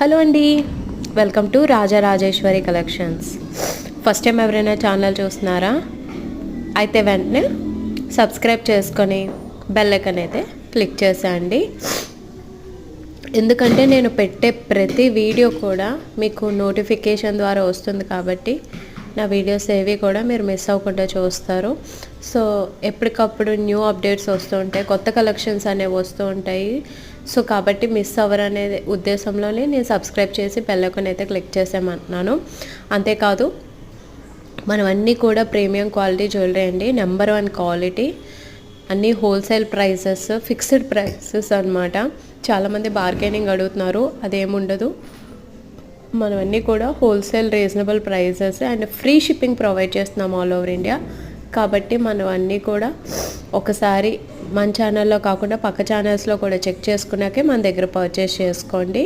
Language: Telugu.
హలో అండి, welcome to Raja Rajeshwari collections. First time ఎవరైనా ఛానల్ చూస్తున్నారా? అయితే వెంటనే సబ్స్క్రైబ్ చేసుకొని బెల్ ఐకాన్ అయితే క్లిక్ చేసేయండి. ఎందుకంటే నేను పెట్టే ప్రతి వీడియో కూడా మీకు నోటిఫికేషన్ ద్వారా వస్తుంది కాబట్టి నా వీడియోస్ ఏవి కూడా మీరు మిస్ అవ్వకుండా చూస్తారు. సో ఎప్పటికప్పుడు న్యూ అప్డేట్స్ వస్తూ ఉంటాయి, కొత్త కలెక్షన్స్ అనేవి వస్తూ ఉంటాయి. సో కాబట్టి మిస్ అవ్వరనే ఉద్దేశంలోనే నేను సబ్స్క్రైబ్ చేసి బెల్ ఐకాన్ అయితే క్లిక్ చేసామంటున్నాను. అంతేకాదు మనం అన్నీ కూడా ప్రీమియం క్వాలిటీ జ్యువెలరీ అండి, నెంబర్ 1 క్వాలిటీ, అన్నీ హోల్సేల్ ప్రైసెస్, ఫిక్స్డ్ ప్రైసెస్ అనమాట. చాలామంది బార్గెనింగ్ అడుగుతున్నారు, అదేముండదు. మనం అన్నీ కూడా wholesale reasonable prices and free shipping provide చేస్తున్నాం ఆల్ ఓవర్ ఇండియా. కాబట్టి మనం అన్నీ కూడా ఒకసారి మన ఛానల్లో కాకుండా పక్క ఛానల్స్లో కూడా చెక్ చేసుకున్నాకే మన దగ్గర పర్చేస్ చేసుకోండి.